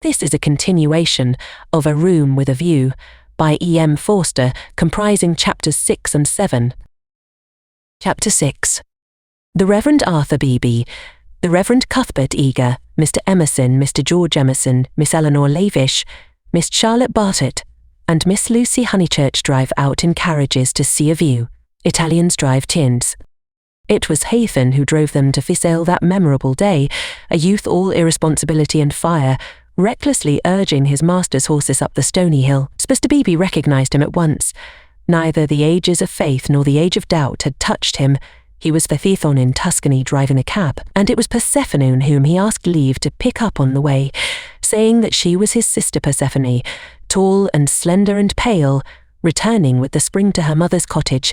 This is a continuation of A Room with a View by E.M. Forster, comprising chapters 6 and 7. Chapter 6. The Reverend Arthur Beebe, the Reverend Cuthbert Eager, Mr. Emerson, Mr. George Emerson, Miss Eleanor Lavish, Miss Charlotte Bartlett, and Miss Lucy Honeychurch drive out in carriages to see a view. Italians drive tins. It was Haythorn who drove them to Fisale that memorable day, a youth all irresponsibility and fire, recklessly urging his master's horses up the stony hill. Mr. Beebe recognised him at once. Neither the ages of faith nor the age of doubt had touched him. He was Phaethon in Tuscany driving a cab, and it was Persephone whom he asked leave to pick up on the way, saying that she was his sister Persephone, tall and slender and pale, returning with the spring to her mother's cottage,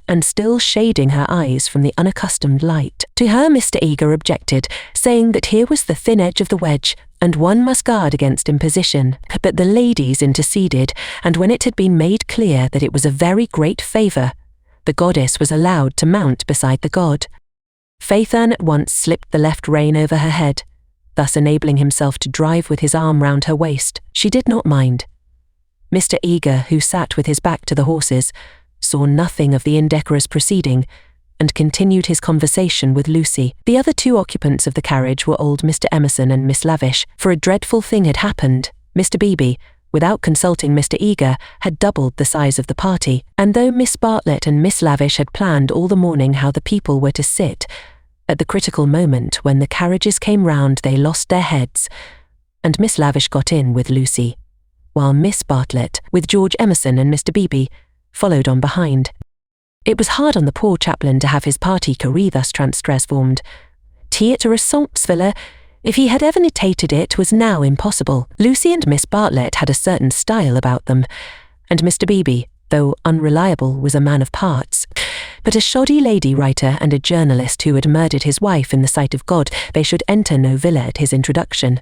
and still shading her eyes from the unaccustomed light. To her Mr. Eager objected, saying that here was the thin edge of the wedge, and one must guard against imposition. But the ladies interceded, and when it had been made clear that it was a very great favour, the goddess was allowed to mount beside the god. Phaethon at once slipped the left rein over her head, thus enabling himself to drive with his arm round her waist. She did not mind. Mr. Eager, who sat with his back to the horses, saw nothing of the indecorous proceeding, and continued his conversation with Lucy. The other two occupants of the carriage were old Mr. Emerson and Miss Lavish, for a dreadful thing had happened. Mr. Beebe, without consulting Mr. Eager, had doubled the size of the party, and though Miss Bartlett and Miss Lavish had planned all the morning how the people were to sit, at the critical moment when the carriages came round they lost their heads, and Miss Lavish got in with Lucy, while Miss Bartlett, with George Emerson and Mr. Beebe, followed on behind. It was hard on the poor chaplain to have his party career thus transformed. Theatre Ressompsville, if he had ever imitated it, was now impossible. Lucy and Miss Bartlett had a certain style about them, and Mr. Beebe, though unreliable, was a man of parts. But a shoddy lady writer and a journalist who had murdered his wife in the sight of God, they should enter no villa at his introduction.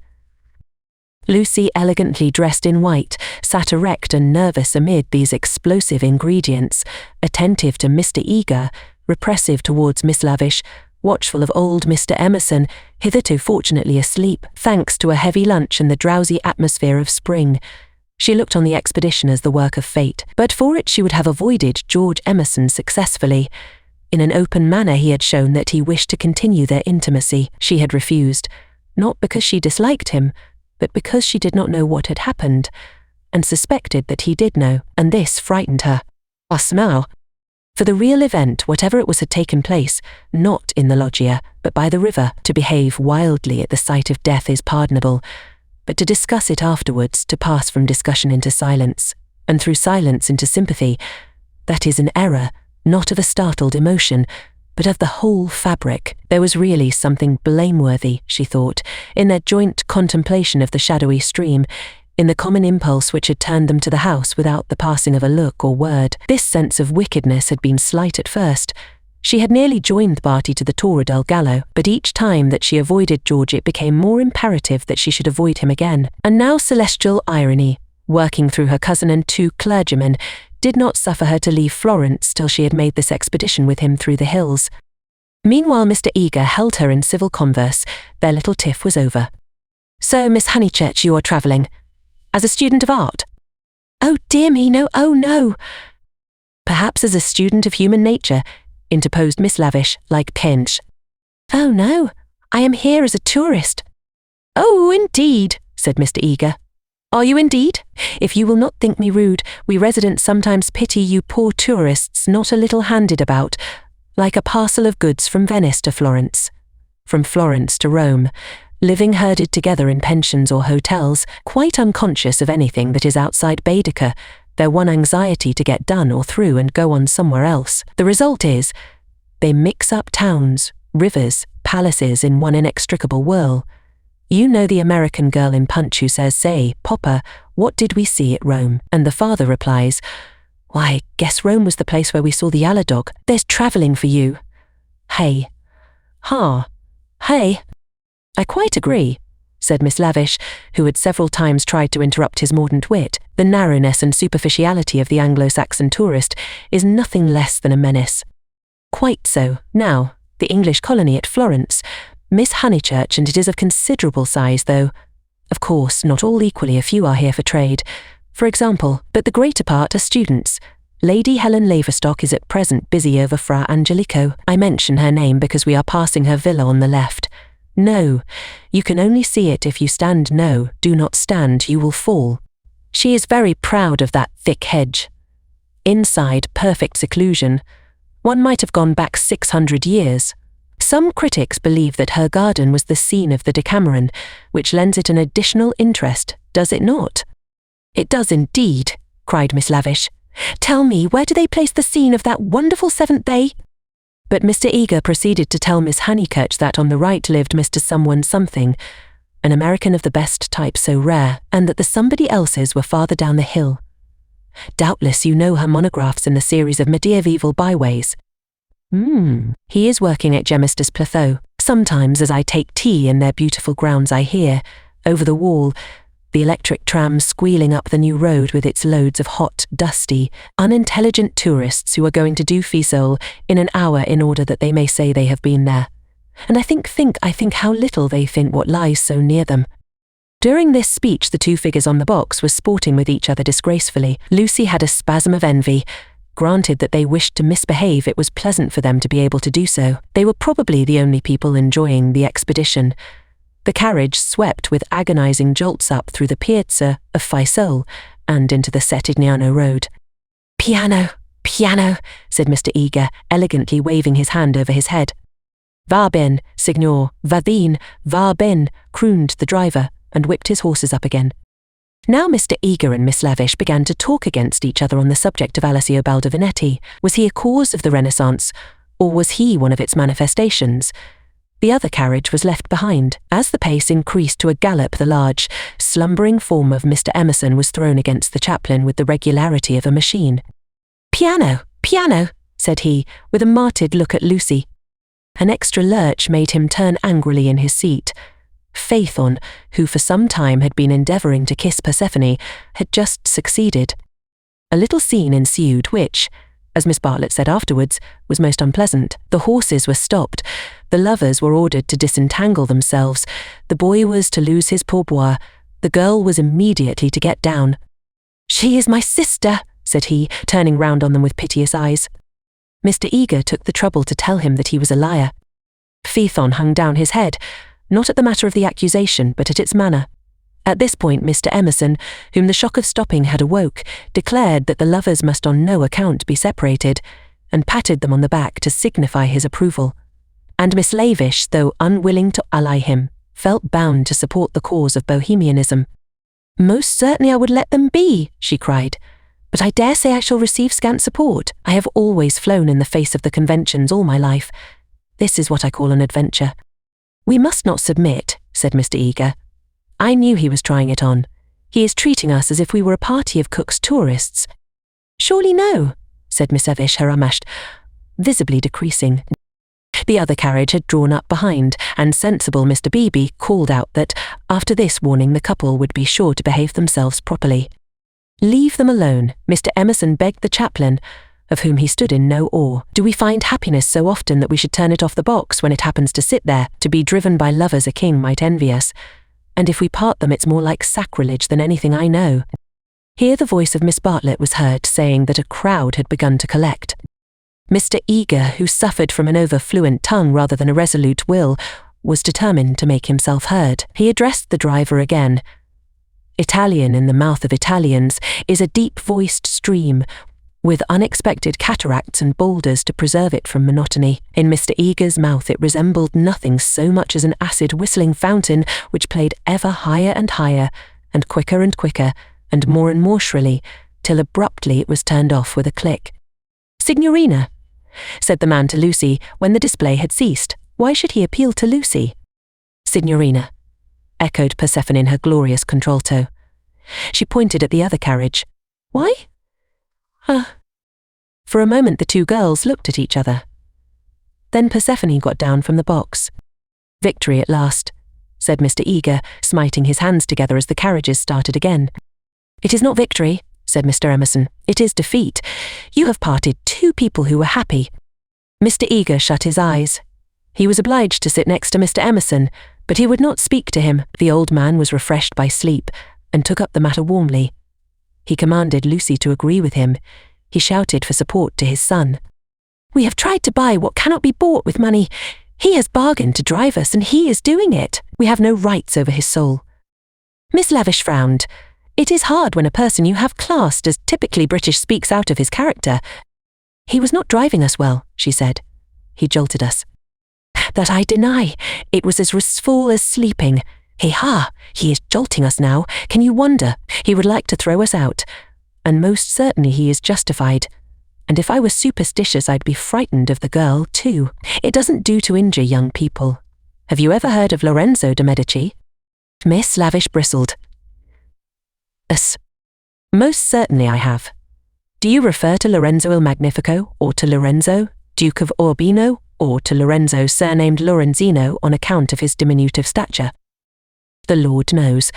Lucy, elegantly dressed in white, sat erect and nervous amid these explosive ingredients, attentive to Mr. Eager, repressive towards Miss Lavish, watchful of old Mr. Emerson, hitherto fortunately asleep, thanks to a heavy lunch and the drowsy atmosphere of spring. She looked on the expedition as the work of fate, but for it she would have avoided George Emerson successfully. In an open manner he had shown that he wished to continue their intimacy. She had refused, not because she disliked him, but because she did not know what had happened, and suspected that he did know, and this frightened her. Asmau. For the real event, whatever it was, had taken place, not in the loggia, but by the river. To behave wildly at the sight of death is pardonable, but to discuss it afterwards, to pass from discussion into silence, and through silence into sympathy, that is an error, not of a startled emotion, but of the whole fabric. There was really something blameworthy, she thought, in their joint contemplation of the shadowy stream, in the common impulse which had turned them to the house without the passing of a look or word. This sense of wickedness had been slight at first. She had nearly joined the party to the Torre del Gallo, but each time that she avoided George it became more imperative that she should avoid him again. And now celestial irony, working through her cousin and two clergymen, did not suffer her to leave Florence till she had made this expedition with him through the hills. Meanwhile Mr. Eager held her in civil converse. Their little tiff was over. "So, Miss Honeychurch, you are travelling? As a student of art?" "Oh dear me, no, oh no." "Perhaps as a student of human nature," interposed Miss Lavish, like Pinch. "Oh no, I am here as a tourist." "Oh, indeed," said Mr. Eager. "Are you indeed? If you will not think me rude, we residents sometimes pity you poor tourists not a little handed about, like a parcel of goods from Venice to Florence, from Florence to Rome, living herded together in pensions or hotels, quite unconscious of anything that is outside Baedeker, their one anxiety to get done or through and go on somewhere else. The result is, they mix up towns, rivers, palaces in one inextricable whirl. You know the American girl in Punch who says, "Say, Popper, what did we see at Rome?" And the father replies, "Why, guess Rome was the place where we saw the yellow dog. There's travelling for you." Hey. Ha. Hey. "I quite agree," said Miss Lavish, who had several times tried to interrupt his mordant wit. "The narrowness and superficiality of the Anglo-Saxon tourist is nothing less than a menace." "Quite so. Now, the English colony at Florence, Miss Honeychurch, and it is of considerable size, though Of course, not all equally, a few are here for trade, for example, but the greater part are students. Lady Helen Laverstock is at present busy over Fra Angelico. I mention her name because we are passing her villa on the left. No, you can only see it if you stand. No, do not stand, you will fall. She is very proud of that thick hedge. Inside, perfect seclusion. One might have gone back 600 years. Some critics believe that her garden was the scene of the Decameron, which lends it an additional interest, does it not? It does indeed, cried Miss Lavish. Tell me, where do they place the scene of that wonderful seventh day? But Mr. Eager proceeded to tell Miss Honeychurch that on the right lived Mr. Someone Something, an American of the best type so rare, and that the somebody else's were farther down the hill. Doubtless you know her monographs in the series of medieval byways. He is working at Gemister's Plateau. Sometimes as I take tea in their beautiful grounds I hear, over the wall, the electric tram squealing up the new road with its loads of hot, dusty, unintelligent tourists who are going to do Fiesole in an hour in order that they may say they have been there. And I think how little they think what lies so near them. During this speech the two figures on the box were sporting with each other disgracefully. Lucy had a spasm of envy. Granted that they wished to misbehave, it was pleasant for them to be able to do so. They were probably the only people enjoying the expedition. The carriage swept with agonizing jolts up through the piazza of Fiesole and into the Settignano road. Piano, piano, said Mr. Eager, elegantly waving his hand over his head. Va ben, signor, va ben, crooned the driver, and whipped his horses up again. Now Mr. Eager and Miss Lavish began to talk against each other on the subject of Alessio Baldovinetti. Was he a cause of the Renaissance, or was he one of its manifestations? The other carriage was left behind. As the pace increased to a gallop, the large, slumbering form of Mr. Emerson was thrown against the chaplain with the regularity of a machine. Piano, piano, said he, with a martyred look at Lucy. An extra lurch made him turn angrily in his seat. Phaethon, who for some time had been endeavouring to kiss Persephone, had just succeeded. A little scene ensued which, as Miss Bartlett said afterwards, was most unpleasant. The horses were stopped. The lovers were ordered to disentangle themselves. The boy was to lose his pourboire. The girl was immediately to get down. "She is my sister," said he, turning round on them with piteous eyes. Mr. Eager took the trouble to tell him that he was a liar. Phaethon hung down his head, not at the matter of the accusation, but at its manner. At this point Mr. Emerson, whom the shock of stopping had awoke, declared that the lovers must on no account be separated, and patted them on the back to signify his approval. And Miss Lavish, though unwilling to ally him, felt bound to support the cause of Bohemianism. "Most certainly I would let them be," she cried, "but I dare say I shall receive scant support. I have always flown in the face of the conventions all my life. This is what I call an adventure." "We must not submit," said Mr. Eager. "I knew he was trying it on. He is treating us as if we were a party of Cook's tourists." "Surely no," said Miss Lavish, her amash visibly decreasing. The other carriage had drawn up behind, and sensible Mr. Beebe called out that, after this warning, the couple would be sure to behave themselves properly. "Leave them alone," Mr. Emerson begged the chaplain, of whom he stood in no awe. "Do we find happiness so often that we should turn it off the box when it happens to sit there? To be driven by lovers a king might envy us, and if we part them it's more like sacrilege than anything I know." Here the voice of Miss Bartlett was heard saying that a crowd had begun to collect. Mr. Eager, who suffered from an over-fluent tongue rather than a resolute will, was determined to make himself heard. He addressed the driver again. Italian in the mouth of Italians is a deep-voiced stream, with unexpected cataracts and boulders to preserve it from monotony. In Mr. Eager's mouth it resembled nothing so much as an acid whistling fountain which played ever higher and higher, and quicker and more shrilly, till abruptly it was turned off with a click. "Signorina," said the man to Lucy when the display had ceased. Why should he appeal to Lucy? "Signorina," echoed Persephone in her glorious contralto. She pointed at the other carriage. "Why?" For a moment the two girls looked at each other. Then Persephone got down from the box. "Victory at last," said Mr. Eager, smiting his hands together as the carriages started again. "It is not victory," said Mr. Emerson. "It is defeat. You have parted two people who were happy." Mr. Eager shut his eyes. He was obliged to sit next to Mr. Emerson, But he would not speak to him. The old man was refreshed by sleep and took up the matter warmly. He commanded Lucy to agree with him. He shouted for support to his son. "We have tried to buy what cannot be bought with money. He has bargained to drive us, and he is doing it. We have no rights over his soul." Miss Lavish frowned. It is hard when a person you have classed as typically British speaks out of his character. "He was not driving us well," she said. "He jolted us." "That I deny. It was as restful as sleeping. He is jolting us now. Can you wonder? He would like to throw us out. And most certainly he is justified. And if I were superstitious, I'd be frightened of the girl, too. It doesn't do to injure young people. Have you ever heard of Lorenzo de Medici?" Miss Lavish bristled. "Yes. Most certainly I have. Do you refer to Lorenzo il Magnifico, or to Lorenzo, Duke of Urbino, or to Lorenzo surnamed Lorenzino on account of his diminutive stature?" "The Lord knows.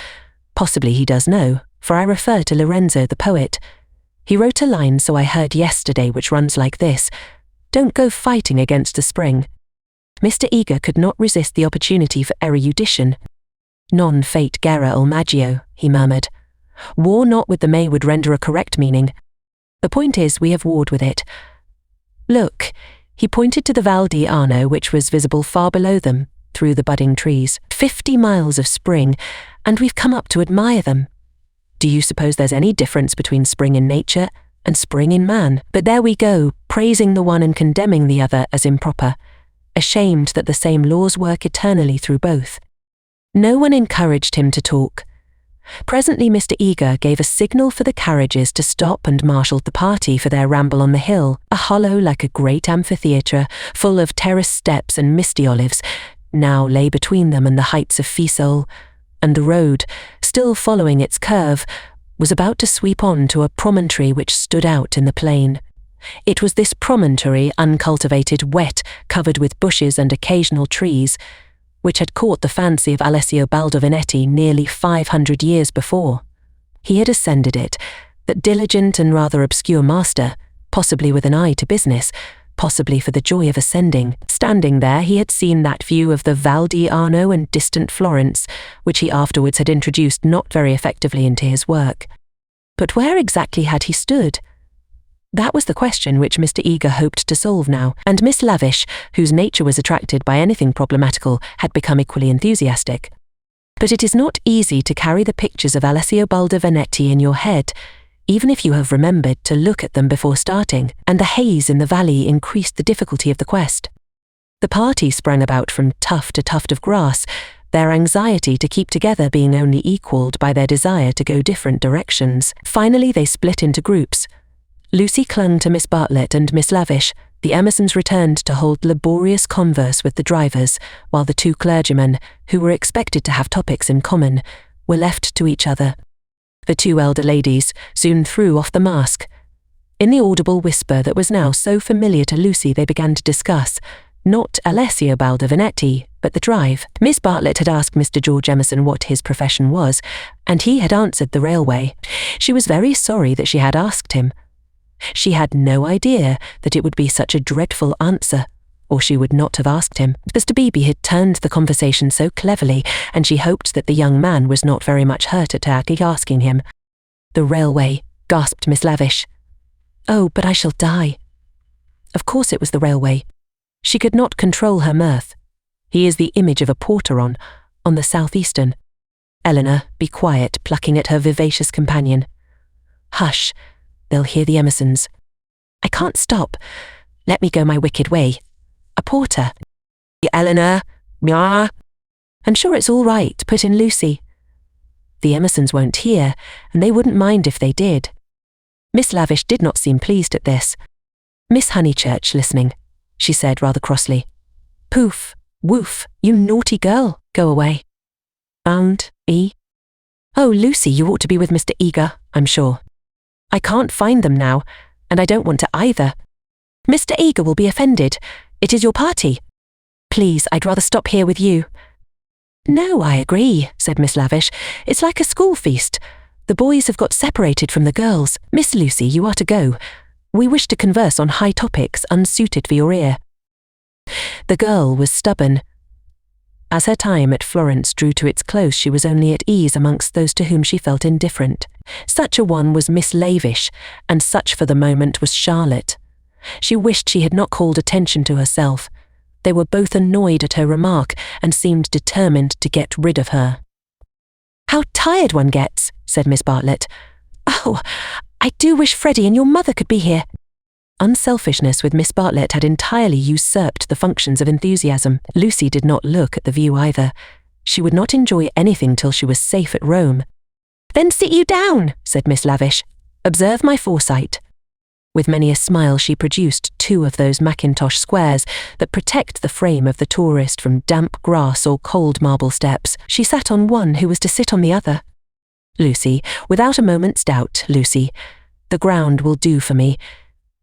Possibly he does know, for I refer to Lorenzo the poet. He wrote a line so I heard yesterday which runs like this: 'Don't go fighting against the spring.'" Mr. Eager could not resist the opportunity for erudition. "Non fate gera il maggio," he murmured. "War not with the May would render a correct meaning. The point is, we have warred with it. Look," he pointed to the Val di Arno, which was visible far below them, through the budding trees. 50 miles of spring, and we've come up to admire them. Do you suppose there's any difference between spring in nature and spring in man? But there we go, praising the one and condemning the other as improper, ashamed that the same laws work eternally through both. No one encouraged him to talk. Presently Mr. Eager gave a signal for the carriages to stop and marshalled the party for their ramble on the hill, a hollow like a great amphitheatre, full of terraced steps and misty olives, now lay between them and the heights of Fiesole, and the road, still following its curve, was about to sweep on to a promontory which stood out in the plain. It was this promontory, uncultivated, wet, covered with bushes and occasional trees, which had caught the fancy of Alessio Baldovinetti nearly 500 years before. He had ascended it, that diligent and rather obscure master, possibly with an eye to business, possibly for the joy of ascending. Standing there, he had seen that view of the Val di Arno and distant Florence, which he afterwards had introduced not very effectively into his work. But where exactly had he stood? That was the question which Mr. Eager hoped to solve now, and Miss Lavish, whose nature was attracted by anything problematical, had become equally enthusiastic. But it is not easy to carry the pictures of Alessio Baldovinetti in your head, even if you have remembered to look at them before starting, and the haze in the valley increased the difficulty of the quest. The party sprang about from tuft to tuft of grass, their anxiety to keep together being only equalled by their desire to go different directions. Finally they split into groups. Lucy clung to Miss Bartlett and Miss Lavish. The Emersons returned to hold laborious converse with the drivers, while the two clergymen, who were expected to have topics in common, were left to each other. The two elder ladies soon threw off the mask. In the audible whisper that was now so familiar to Lucy, they began to discuss, not Alessio Baldovinetti, but the drive. Miss Bartlett had asked Mr. George Emerson what his profession was, and he had answered the railway. She was very sorry that she had asked him. She had no idea that it would be such a dreadful answer, or she would not have asked him. Mr. Beebe had turned the conversation so cleverly, and she hoped that the young man was not very much hurt at her asking him. "The railway," gasped Miss Lavish. "Oh, but I shall die." Of course it was the railway. She could not control her mirth. He is the image of a porter on the southeastern. "Eleanor, be quiet," plucking at her vivacious companion. "Hush, they'll hear the Emersons." "I can't stop. Let me go my wicked way. A porter." "Eleanor, meow." "I'm sure it's all right," put in Lucy. "The Emersons won't hear, and they wouldn't mind if they did." Miss Lavish did not seem pleased at this. "Miss Honeychurch listening," she said rather crossly. "Poof, woof, you naughty girl, go away." "And, E?" "Oh, Lucy, you ought to be with Mr. Eager, I'm sure." "I can't find them now, and I don't want to either." "Mr. Eager will be offended. It is your party." "Please, I'd rather stop here with you." "No, I agree," said Miss Lavish. "It's like a school feast. The boys have got separated from the girls. Miss Lucy, you are to go. We wish to converse on high topics unsuited for your ear." The girl was stubborn. As her time at Florence drew to its close, she was only at ease amongst those to whom she felt indifferent. Such a one was Miss Lavish, and such for the moment was Charlotte. She wished she had not called attention to herself. They were both annoyed at her remark and seemed determined to get rid of her. "How tired one gets," said Miss Bartlett. "Oh, I do wish Freddie and your mother could be here." Unselfishness with Miss Bartlett had entirely usurped the functions of enthusiasm. Lucy did not look at the view either. She would not enjoy anything till she was safe at Rome. "Then sit you down," said Miss Lavish. "Observe my foresight." With many a smile she produced 2 of those mackintosh squares that protect the frame of the tourist from damp grass or cold marble steps. She sat on one who was to sit on the other. "Lucy, without a moment's doubt, Lucy, the ground will do for me.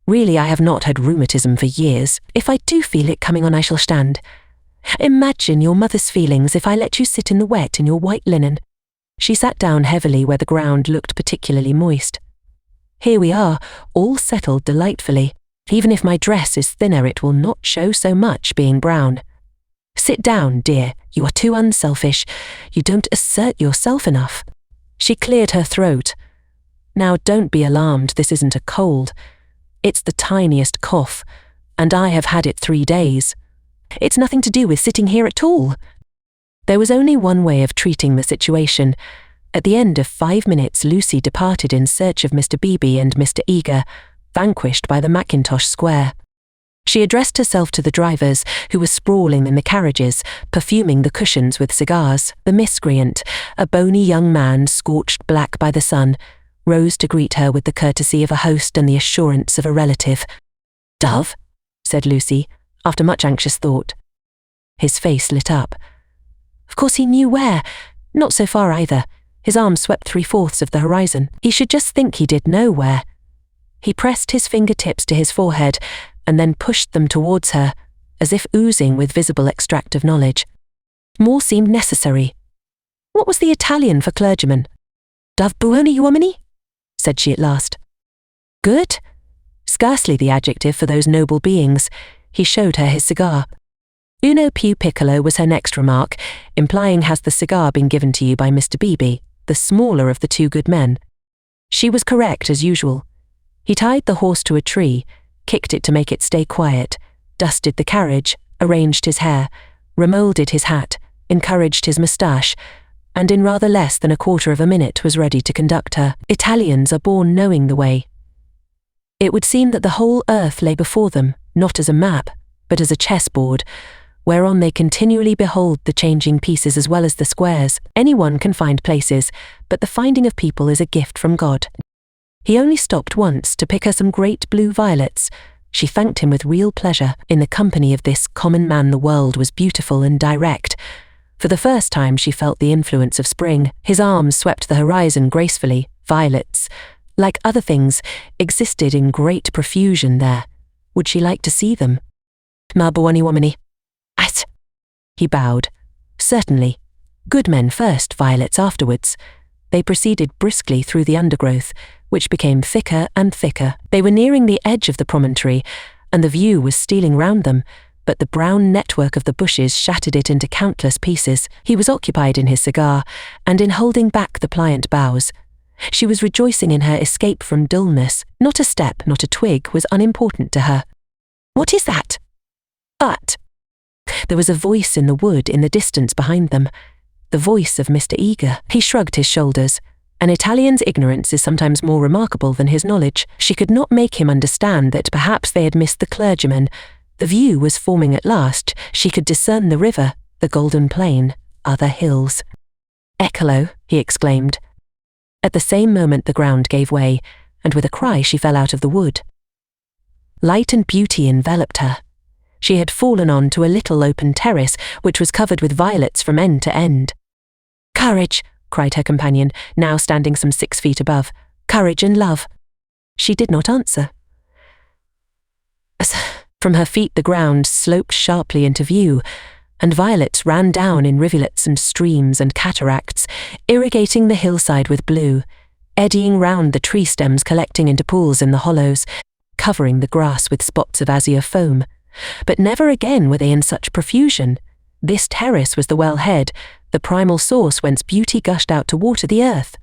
Really, I have not had rheumatism for years. If I do feel it coming on, I shall stand. Imagine your mother's feelings if I let you sit in the wet in your white linen." She sat down heavily where the ground looked particularly moist. "Here we are, all settled delightfully. Even if my dress is thinner, it will not show so much being brown. Sit down, dear. You are too unselfish. You don't assert yourself enough." She cleared her throat. "Now don't be alarmed, this isn't a cold. It's the tiniest cough, and I have had it 3 days. It's nothing to do with sitting here at all." There was only one way of treating the situation. At the end of 5 minutes, Lucy departed in search of Mr. Beebe and Mr. Eager, vanquished by the Mackintosh Square. She addressed herself to the drivers, who were sprawling in the carriages, perfuming the cushions with cigars. The miscreant, a bony young man scorched black by the sun, rose to greet her with the courtesy of a host and the assurance of a relative. "Dove?" said Lucy, after much anxious thought. His face lit up. Of course he knew where. Not so far either. His arm swept 3/4 of the horizon. He should just think he did know where. He pressed his fingertips to his forehead and then pushed them towards her, as if oozing with visible extract of knowledge. More seemed necessary. What was the Italian for clergyman? "Dove buoni uomini?" said she at last. "Good?" Scarcely the adjective for those noble beings. He showed her his cigar. "Uno più piccolo" was her next remark, implying, "Has the cigar been given to you by Mr. Beebe, the smaller of the 2 good men?" She was correct as usual. He tied the horse to a tree, kicked it to make it stay quiet, dusted the carriage, arranged his hair, remoulded his hat, encouraged his moustache, and in rather less than 1/4 of a minute was ready to conduct her. Italians are born knowing the way. It would seem that the whole earth lay before them, not as a map, but as a chessboard, whereon they continually behold the changing pieces as well as the squares. Anyone can find places, but the finding of people is a gift from God. He only stopped once to pick her some great blue violets. She thanked him with real pleasure. In the company of this common man the world was beautiful and direct. For the first time she felt the influence of spring. His arms swept the horizon gracefully. Violets, like other things, existed in great profusion there. Would she like to see them? "Ma buoni uomini." He bowed. "Certainly. Good men first, violets afterwards." They proceeded briskly through the undergrowth, which became thicker and thicker. They were nearing the edge of the promontory, and the view was stealing round them, but the brown network of the bushes shattered it into countless pieces. He was occupied in his cigar, and in holding back the pliant boughs. She was rejoicing in her escape from dullness. Not a step, not a twig was unimportant to her. "What is that?" But there was a voice in the wood in the distance behind them, the voice of Mr. Eager. He shrugged his shoulders. An Italian's ignorance is sometimes more remarkable than his knowledge. She could not make him understand that perhaps they had missed the clergyman. The view was forming at last. She could discern the river, the golden plain, other hills. "Eccolo," he exclaimed. At the same moment the ground gave way, and with a cry she fell out of the wood. Light and beauty enveloped her. She had fallen on to a little open terrace which was covered with violets from end to end. "Courage!" cried her companion, now standing some 6 feet above. "Courage and love!" She did not answer. From her feet the ground sloped sharply into view, and violets ran down in rivulets and streams and cataracts, irrigating the hillside with blue, eddying round the tree stems, collecting into pools in the hollows, covering the grass with spots of azure foam. But never again were they in such profusion. This terrace was the wellhead, the primal source whence beauty gushed out to water the earth.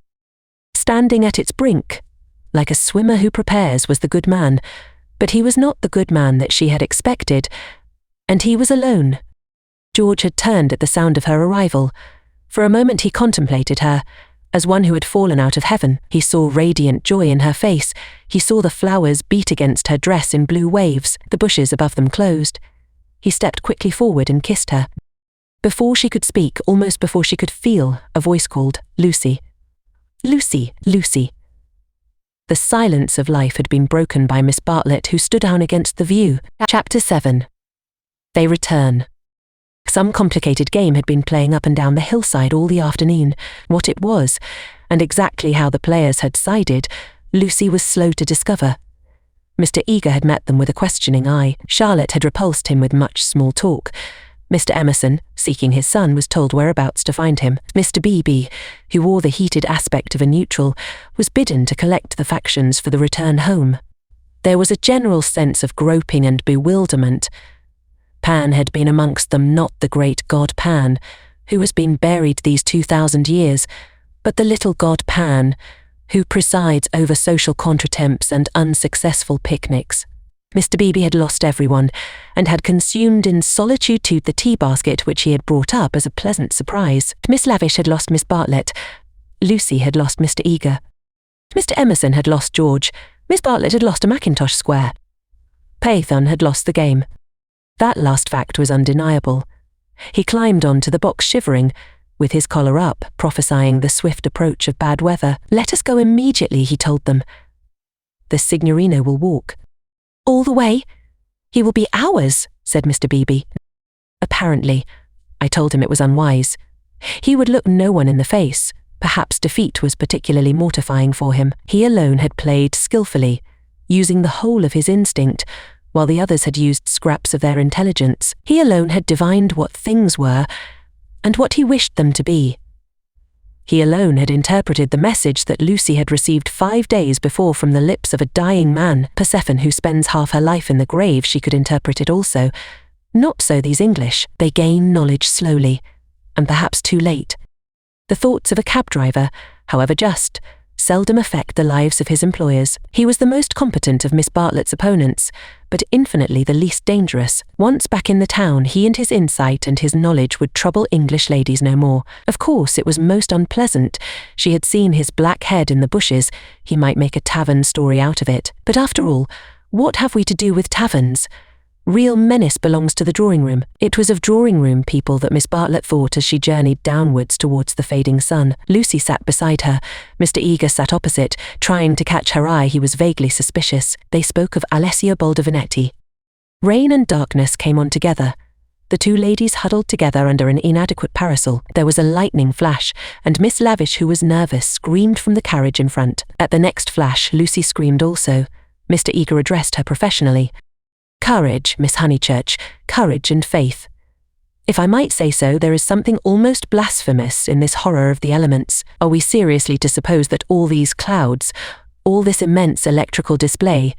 Standing at its brink, like a swimmer who prepares, was the good man, but he was not the good man that she had expected, and he was alone. George had turned at the sound of her arrival. For a moment he contemplated her, as one who had fallen out of heaven. He saw radiant joy in her face. He saw the flowers beat against her dress in blue waves, the bushes above them closed. He stepped quickly forward and kissed her. Before she could speak, almost before she could feel, a voice called, "Lucy. Lucy, Lucy." The silence of life had been broken by Miss Bartlett, who stood down against the view. Chapter 7. They return. Some complicated game had been playing up and down the hillside all the afternoon. What it was, and exactly how the players had sided, Lucy was slow to discover. Mr. Eager had met them with a questioning eye. Charlotte had repulsed him with much small talk. Mr. Emerson, seeking his son, was told whereabouts to find him. Mr. Beebe, who wore the heated aspect of a neutral, was bidden to collect the factions for the return home. There was a general sense of groping and bewilderment. Pan had been amongst them, not the great god Pan, who has been buried these 2,000 years, but the little god Pan, who presides over social contretemps and unsuccessful picnics. Mr. Beebe had lost everyone, and had consumed in solitude the tea basket which he had brought up as a pleasant surprise. Miss Lavish had lost Miss Bartlett. Lucy had lost Mr. Eager. Mr. Emerson had lost George. Miss Bartlett had lost a mackintosh square. Paython had lost the game. That last fact was undeniable. He climbed on to the box shivering, with his collar up, prophesying the swift approach of bad weather. "Let us go immediately," he told them. "The Signorino will walk." "All the way? He will be hours," said Mr. Beebe. "Apparently. I told him it was unwise. He would look no one in the face. Perhaps defeat was particularly mortifying for him. He alone had played skillfully, using the whole of his instinct, while the others had used scraps of their intelligence. He alone had divined what things were, and what he wished them to be. He alone had interpreted the message that Lucy had received 5 days before from the lips of a dying man. Persephone, who spends half her life in the grave, she could interpret it also. Not so these English. They gain knowledge slowly, and perhaps too late. The thoughts of a cab driver, however just, seldom affect the lives of his employers. He was the most competent of Miss Bartlett's opponents, but infinitely the least dangerous. Once back in the town, he and his insight and his knowledge would trouble English ladies no more. Of course, it was most unpleasant. She had seen his black head in the bushes. He might make a tavern story out of it. But after all, what have we to do with taverns? Real menace belongs to the drawing-room. It was of drawing-room people that Miss Bartlett thought as she journeyed downwards towards the fading sun. Lucy sat beside her. Mr. Eager sat opposite. Trying to catch her eye, he was vaguely suspicious. They spoke of Alessio Baldovinetti. Rain and darkness came on together. The two ladies huddled together under an inadequate parasol. There was a lightning flash, and Miss Lavish, who was nervous, screamed from the carriage in front. At the next flash, Lucy screamed also. Mr. Eager addressed her professionally. "Courage, Miss Honeychurch, courage and faith. If I might say so, there is something almost blasphemous in this horror of the elements. Are we seriously to suppose that all these clouds, all this immense electrical display,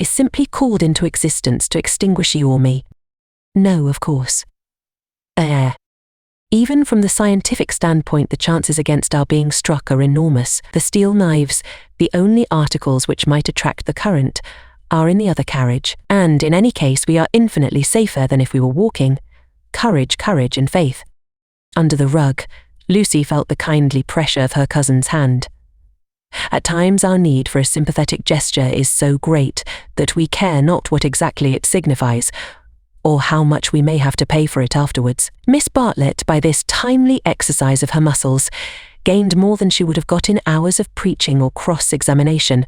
is simply called into existence to extinguish you or me? No, of course. Even from the scientific standpoint, the chances against our being struck are enormous. The steel knives, the only articles which might attract the current, are in the other carriage, and in any case we are infinitely safer than if we were walking. Courage, courage and faith." Under the rug, Lucy felt the kindly pressure of her cousin's hand. At times our need for a sympathetic gesture is so great that we care not what exactly it signifies, or how much we may have to pay for it afterwards. Miss Bartlett, by this timely exercise of her muscles, gained more than she would have got in hours of preaching or cross-examination.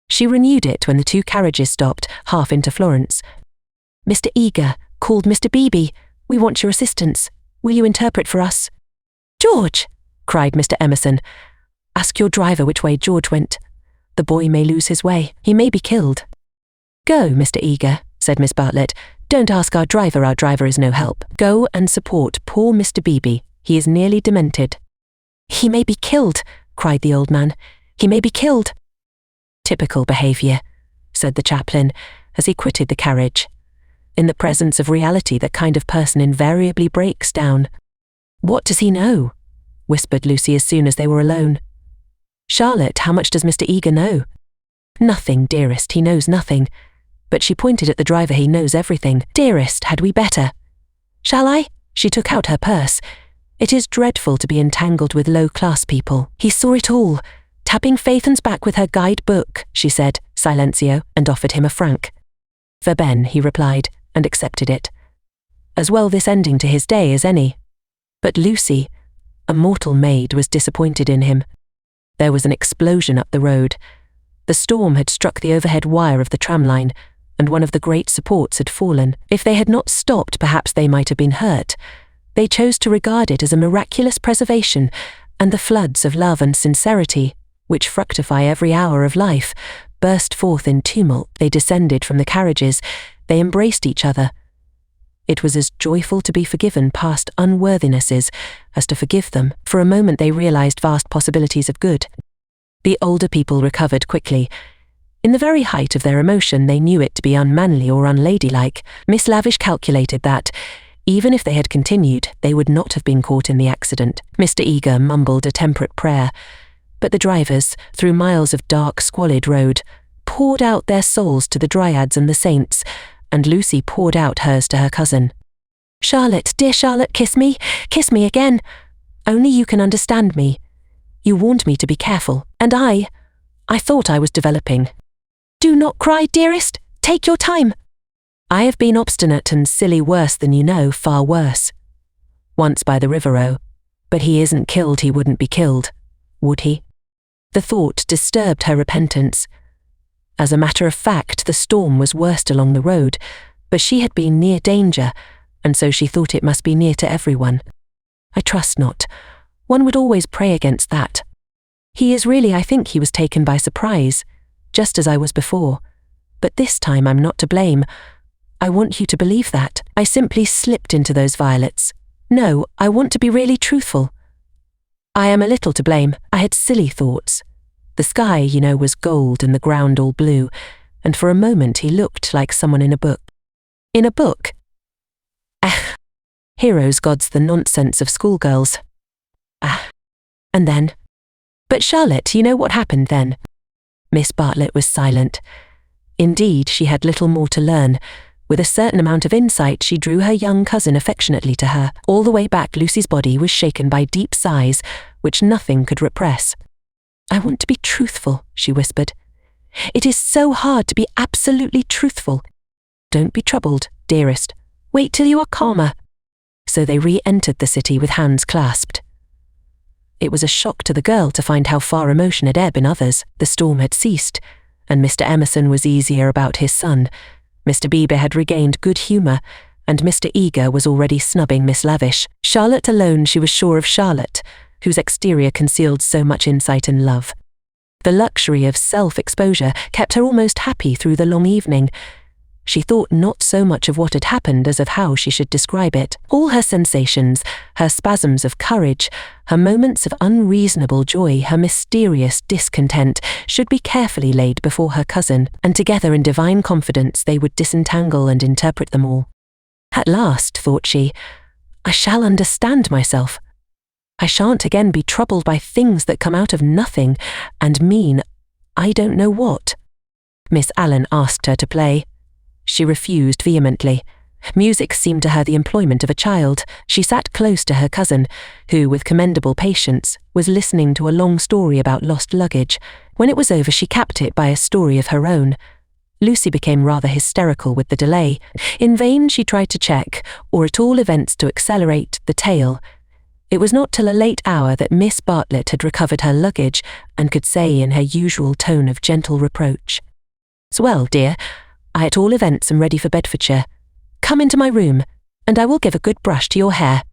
She renewed it when the two carriages stopped, half into Florence. "Mr. Eager," called Mr. Beebe, "we want your assistance. Will you interpret for us?" "George!" cried Mr. Emerson. "Ask your driver which way George went. The boy may lose his way. He may be killed." "Go, Mr. Eager," said Miss Bartlett. "Don't ask our driver is no help. Go and support poor Mr. Beebe. He is nearly demented." "He may be killed," cried the old man. "He may be killed." "Typical behaviour," said the chaplain, as he quitted the carriage. In the presence of reality, that kind of person invariably breaks down. "What does he know?" whispered Lucy as soon as they were alone. "Charlotte, how much does Mr. Eager know?" "Nothing, dearest, he knows nothing." But she pointed at the driver. "He knows everything. Dearest, had we better?" "Shall I?" She took out her purse. "It is dreadful to be entangled with low-class people." He saw it all. Tapping Phaethon's back with her guide-book, she said, "Silenzio," and offered him a franc. "For Ben," he replied, and accepted it. As well this ending to his day as any. But Lucy, a mortal maid, was disappointed in him. There was an explosion up the road. The storm had struck the overhead wire of the tram line, and one of the great supports had fallen. If they had not stopped, perhaps they might have been hurt. They chose to regard it as a miraculous preservation, and the floods of love and sincerity, which fructify every hour of life, burst forth in tumult. They descended from the carriages. They embraced each other. It was as joyful to be forgiven past unworthinesses as to forgive them. For a moment they realized vast possibilities of good. The older people recovered quickly. In the very height of their emotion, they knew it to be unmanly or unladylike. Miss Lavish calculated that, even if they had continued, they would not have been caught in the accident. Mr. Eager mumbled a temperate prayer, but the drivers, through miles of dark, squalid road, poured out their souls to the dryads and the saints, and Lucy poured out hers to her cousin. "Charlotte, dear Charlotte, kiss me again. Only you can understand me. You warned me to be careful, and I thought I was developing. Do not cry, dearest. Take your time. I have been obstinate and silly worse than you know, far worse. Once by the river, but he isn't killed, he wouldn't be killed, would he?" The thought disturbed her repentance. As a matter of fact, the storm was worst along the road, but she had been near danger, and so she thought it must be near to everyone. "I trust not. One would always pray against that. He is really, I think he was taken by surprise, just as I was before. But this time I'm not to blame. I want you to believe that. I simply slipped into those violets. No, I want to be really truthful. I am a little to blame. I had silly thoughts. The sky, you know, was gold and the ground all blue, and for a moment he looked like someone in a book." "In a book?" "Ah, heroes, gods, the nonsense of schoolgirls." "Ah, and then?" "But Charlotte, you know what happened then?" Miss Bartlett was silent. Indeed, she had little more to learn. With a certain amount of insight, she drew her young cousin affectionately to her. All the way back, Lucy's body was shaken by deep sighs, which nothing could repress. "I want to be truthful," she whispered. "It is so hard to be absolutely truthful. Don't be troubled, dearest. Wait till you are calmer." So they re-entered the city with hands clasped. It was a shock to the girl to find how far emotion had ebbed in others. The storm had ceased, and Mr. Emerson was easier about his son. Mr. Bieber had regained good humour, and Mr. Eager was already snubbing Miss Lavish. Charlotte alone, she was sure of Charlotte, whose exterior concealed so much insight and love. The luxury of self-exposure kept her almost happy through the long evening. She thought not so much of what had happened as of how she should describe it. All her sensations, her spasms of courage, her moments of unreasonable joy, her mysterious discontent, should be carefully laid before her cousin, and together in divine confidence they would disentangle and interpret them all. At last, thought she, I shall understand myself. I shan't again be troubled by things that come out of nothing and mean I don't know what. Miss Allen asked her to play. She refused vehemently. Music seemed to her the employment of a child. She sat close to her cousin, who, with commendable patience, was listening to a long story about lost luggage. When it was over, she capped it by a story of her own. Lucy became rather hysterical with the delay. In vain she tried to check, or at all events to accelerate, the tale. It was not till a late hour that Miss Bartlett had recovered her luggage and could say in her usual tone of gentle reproach, "Well, dear, I at all events am ready for Bedfordshire. Come into my room, and I will give a good brush to your hair."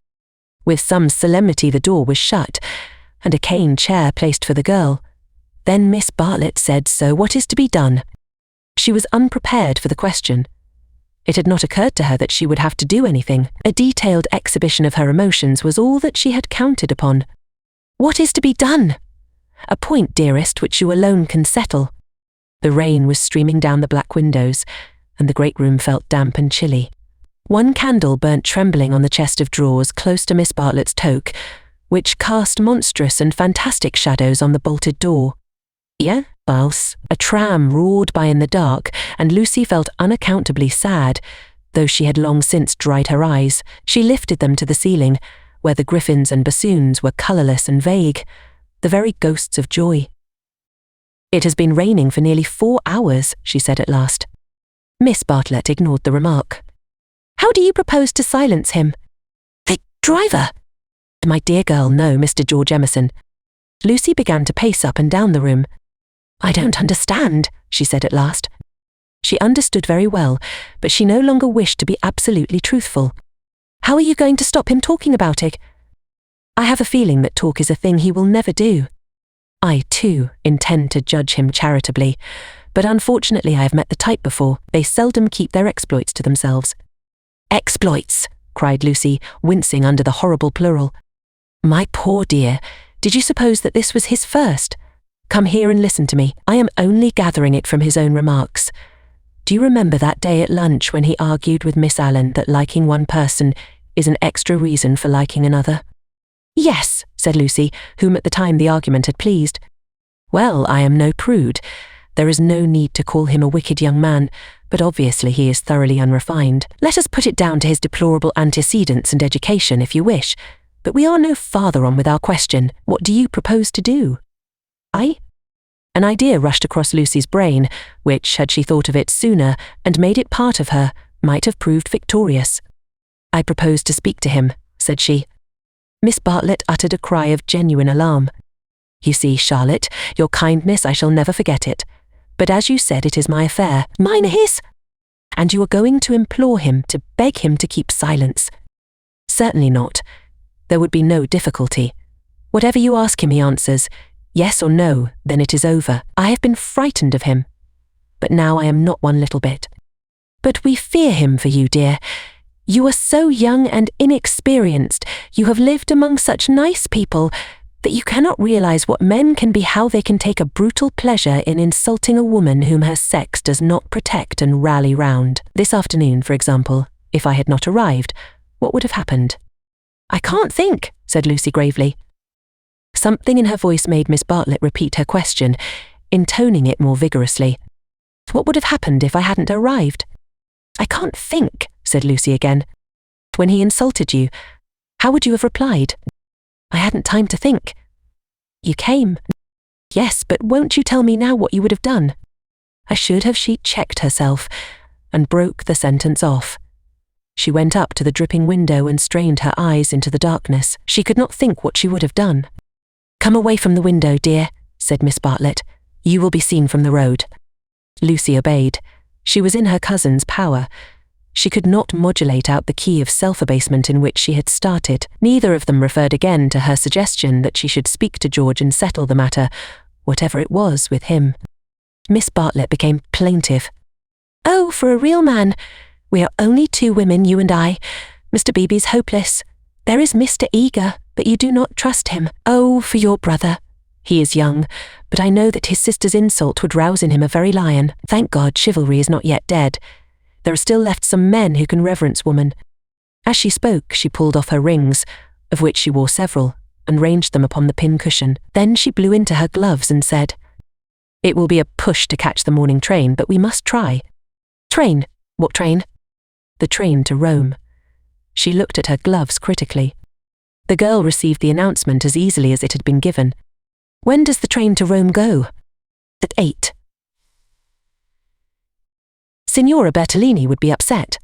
With some solemnity the door was shut, and a cane chair placed for the girl. Then Miss Bartlett said, "So what is to be done?" She was unprepared for the question. It had not occurred to her that she would have to do anything. A detailed exhibition of her emotions was all that she had counted upon. "What is to be done?" "A point, dearest, which you alone can settle." The rain was streaming down the black windows, and the great room felt damp and chilly. One candle burnt trembling on the chest of drawers close to Miss Bartlett's toque, which cast monstrous and fantastic shadows on the bolted door. Yeah, else. A tram roared by in the dark, and Lucy felt unaccountably sad. Though she had long since dried her eyes, she lifted them to the ceiling, where the griffins and bassoons were colourless and vague, the very ghosts of joy. "It has been raining for nearly 4 hours," she said at last. Miss Bartlett ignored the remark. "How do you propose to silence him?" "The driver." "My dear girl, no, Mr. George Emerson." Lucy began to pace up and down the room. "I don't understand," she said at last. She understood very well, but she no longer wished to be absolutely truthful. "How are you going to stop him talking about it?" "I have a feeling that talk is a thing he will never do. I, too, intend to judge him charitably, but unfortunately I have met the type before. They seldom keep their exploits to themselves." "Exploits!" cried Lucy, wincing under the horrible plural. "My poor dear, did you suppose that this was his first? Come here and listen to me. I am only gathering it from his own remarks. Do you remember that day at lunch when he argued with Miss Allen that liking one person is an extra reason for liking another?" "Yes," said Lucy, whom at the time the argument had pleased. "Well, I am no prude. There is no need to call him a wicked young man, but obviously he is thoroughly unrefined. Let us put it down to his deplorable antecedents and education if you wish, but we are no farther on with our question. What do you propose to do?" An idea rushed across Lucy's brain, which, had she thought of it sooner and made it part of her, might have proved victorious. "I propose to speak to him," said she. Miss Bartlett uttered a cry of genuine alarm. "You see, Charlotte, your kindness, I shall never forget it. But as you said, it is my affair." "Mine is." "And you are going to implore him, to beg him to keep silence." "Certainly not. There would be no difficulty. Whatever you ask him, he answers, yes or no, then it is over. I have been frightened of him, but now I am not one little bit." "But we fear him for you, dear. You are so young and inexperienced, you have lived among such nice people, that you cannot realize what men can be, how they can take a brutal pleasure in insulting a woman whom her sex does not protect and rally round. This afternoon, for example, if I had not arrived, what would have happened?" "I can't think," said Lucy gravely. Something in her voice made Miss Bartlett repeat her question, intoning it more vigorously. "What would have happened if I hadn't arrived?" "I can't think," said Lucy again. "When he insulted you, how would you have replied?" "I hadn't time to think." "You came." "Yes, but won't you tell me now what you would have done?" I should have. She checked herself and broke the sentence off. She went up to the dripping window and strained her eyes into the darkness. She could not think what she would have done. "Come away from the window, dear," said Miss Bartlett. "You will be seen from the road." Lucy obeyed. She was in her cousin's power. She could not modulate out the key of self-abasement in which she had started. Neither of them referred again to her suggestion that she should speak to George and settle the matter, whatever it was, with him. Miss Bartlett became plaintive. "Oh, for a real man. We are only 2 women, you and I. Mr. Beebe's hopeless. There is Mr. Eager, but you do not trust him. Oh, for your brother. He is young, but I know that his sister's insult would rouse in him a very lion. Thank God chivalry is not yet dead. There are still left some men who can reverence woman." As she spoke, she pulled off her rings, of which she wore several, and ranged them upon the pin-cushion. Then she blew into her gloves and said, "It will be a push to catch the morning train, but we must try." "Train? What train?" "The train to Rome." She looked at her gloves critically. The girl received the announcement as easily as it had been given. "When does the train to Rome go?" "At 8. Signora Bertolini would be upset."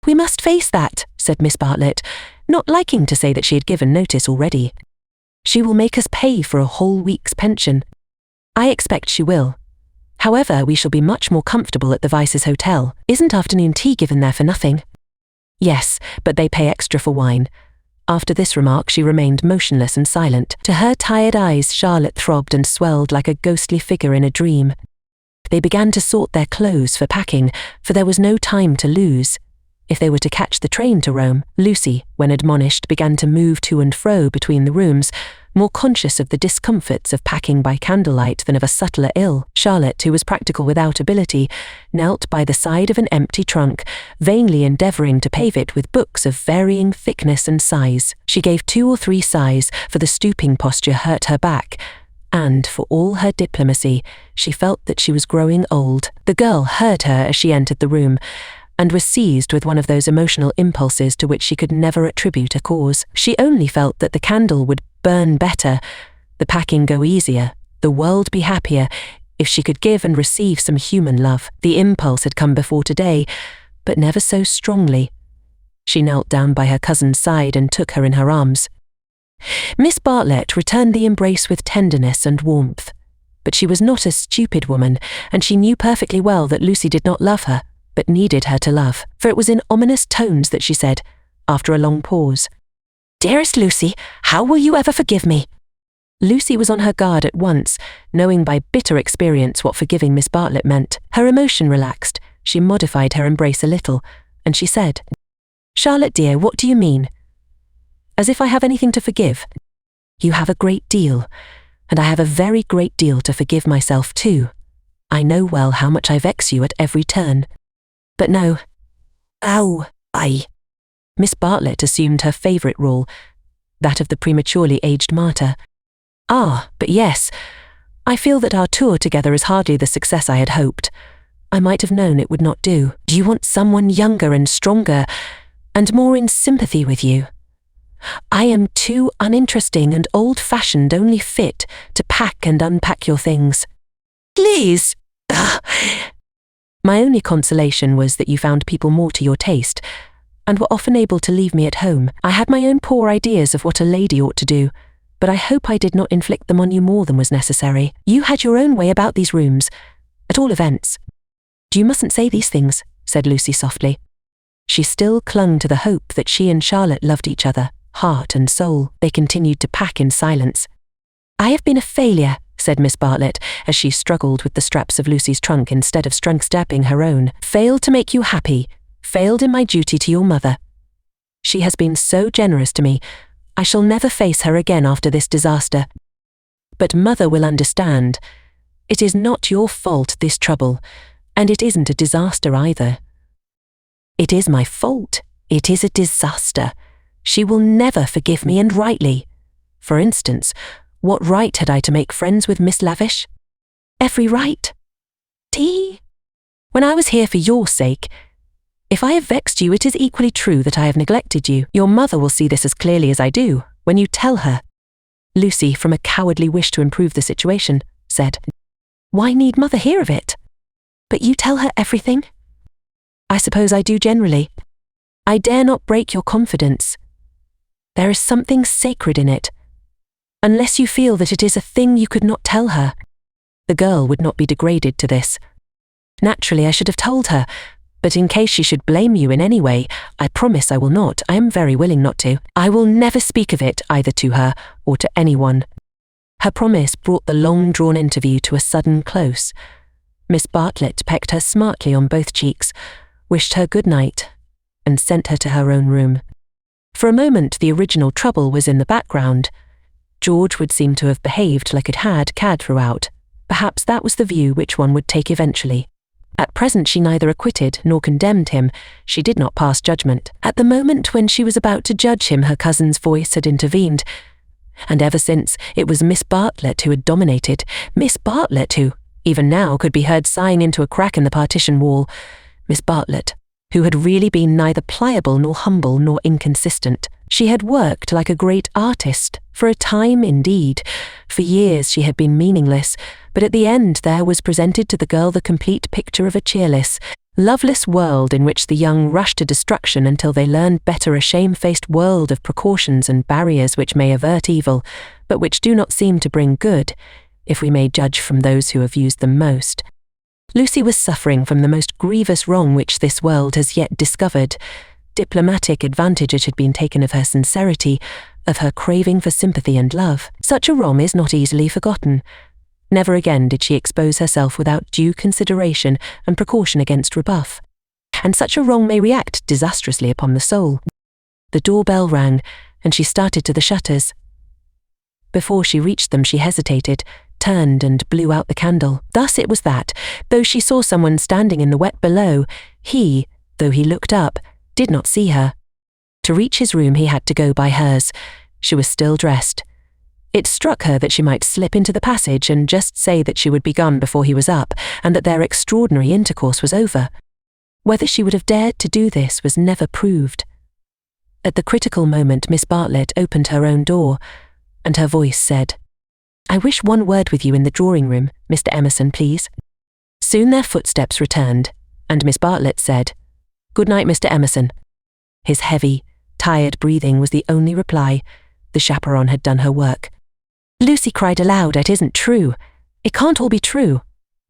"We must face that," said Miss Bartlett, not liking to say that she had given notice already. "She will make us pay for a whole week's pension." "I expect she will. However, we shall be much more comfortable at the Vice's Hotel. Isn't afternoon tea given there for nothing?" "Yes, but they pay extra for wine." After this remark she remained motionless and silent. To her tired eyes Charlotte throbbed and swelled like a ghostly figure in a dream. They began to sort their clothes for packing, for there was no time to lose. If they were to catch the train to Rome, Lucy, when admonished, began to move to and fro between the rooms, more conscious of the discomforts of packing by candlelight than of a subtler ill. Charlotte, who was practical without ability, knelt by the side of an empty trunk, vainly endeavouring to pave it with books of varying thickness and size. She gave 2 or 3 sighs, for the stooping posture hurt her back, and, for all her diplomacy, she felt that she was growing old. The girl heard her as she entered the room, and was seized with one of those emotional impulses to which she could never attribute a cause. She only felt that the candle would burn better, the packing go easier, the world be happier, if she could give and receive some human love. The impulse had come before today, but never so strongly. She knelt down by her cousin's side and took her in her arms. Miss Bartlett returned the embrace with tenderness and warmth, but she was not a stupid woman, and she knew perfectly well that Lucy did not love her, but needed her to love, for it was in ominous tones that she said, after a long pause, "Dearest Lucy, how will you ever forgive me?" Lucy was on her guard at once, knowing by bitter experience what forgiving Miss Bartlett meant. Her emotion relaxed, she modified her embrace a little, and she said, "Charlotte dear, what do you mean? As if I have anything to forgive. You have a great deal, and I have a very great deal to forgive myself too. I know well how much I vex you at every turn. But no. Miss Bartlett assumed her favourite role, that of the prematurely aged martyr. But yes, I feel that our tour together is hardly the success I had hoped. I might have known it would not do. Do you want someone younger and stronger, and more in sympathy with you? I am too uninteresting and old-fashioned, only fit to pack and unpack your things. Please! My only consolation was that you found people more to your taste, and were often able to leave me at home. I had my own poor ideas of what a lady ought to do, but I hope I did not inflict them on you more than was necessary. You had your own way about these rooms, at all events. You mustn't say these things, said Lucy softly. She still clung to the hope that she and Charlotte loved each other, heart and soul. They continued to pack in silence. I have been a failure, said Miss Bartlett, as she struggled with the straps of Lucy's trunk instead of strapping her own. Failed to make you happy, failed in my duty to your mother. She has been so generous to me, I shall never face her again after this disaster. But Mother will understand. It is not your fault, this trouble, and it isn't a disaster either. It is my fault. It is a disaster. She will never forgive me, and rightly. For instance, what right had I to make friends with Miss Lavish? Every right. When I was here for your sake, if I have vexed you, it is equally true that I have neglected you. Your mother will see this as clearly as I do, when you tell her. Lucy, from a cowardly wish to improve the situation, said, Why need Mother hear of it? But you tell her everything? I suppose I do generally. I dare not break your confidence. There is something sacred in it. Unless you feel that it is a thing you could not tell her. The girl would not be degraded to this. Naturally, I should have told her, but in case she should blame you in any way, I promise I will not. I am very willing not to. I will never speak of it either to her or to anyone. Her promise brought the long-drawn interview to a sudden close. Miss Bartlett pecked her smartly on both cheeks, wished her good night, and sent her to her own room. For a moment the original trouble was in the background. George would seem to have behaved like it had Cad throughout. Perhaps that was the view which one would take eventually. At present she neither acquitted nor condemned him. She did not pass judgment. At the moment when she was about to judge him, her cousin's voice had intervened. And ever since, it was Miss Bartlett who had dominated. Miss Bartlett who, even now, could be heard sighing into a crack in the partition wall. Miss Bartlett, who had really been neither pliable nor humble nor inconsistent. She had worked like a great artist, for a time indeed. For years she had been meaningless, but at the end there was presented to the girl the complete picture of a cheerless, loveless world in which the young rush to destruction until they learn better, a shamefaced world of precautions and barriers which may avert evil, but which do not seem to bring good, if we may judge from those who have used them most. Lucy was suffering from the most grievous wrong which this world has yet discovered. Diplomatic advantage had been taken of her sincerity, of her craving for sympathy and love. Such a wrong is not easily forgotten. Never again did she expose herself without due consideration and precaution against rebuff. and such a wrong may react disastrously upon the soul. The doorbell rang, and she started to the shutters. Before she reached them, she hesitated, turned and blew out the candle. Thus it was that, though she saw someone standing in the wet below, he, though he looked up, did not see her. To reach his room he had to go by hers. She was still dressed. It struck her that she might slip into the passage and just say that she would be gone before he was up, and that their extraordinary intercourse was over. Whether she would have dared to do this was never proved. At the critical moment, Miss Bartlett opened her own door, and her voice said, "I wish one word with you in the drawing-room, Mr. Emerson, please." Soon their footsteps returned, and Miss Bartlett said, "Good night, Mr. Emerson." His heavy, tired breathing was the only reply. The chaperone had done her work. Lucy cried aloud, "It isn't true. It can't all be true.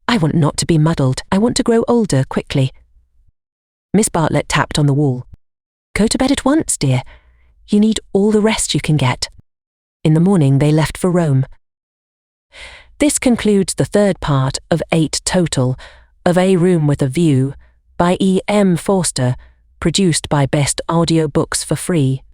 I want not to be muddled. I want to grow older quickly." Miss Bartlett tapped on the wall. "Go to bed at once, dear. You need all the rest you can get." In the morning they left for Rome. This concludes the third part of 8 total of A Room with a View by E.M. Forster, produced by Best Audio Books for free.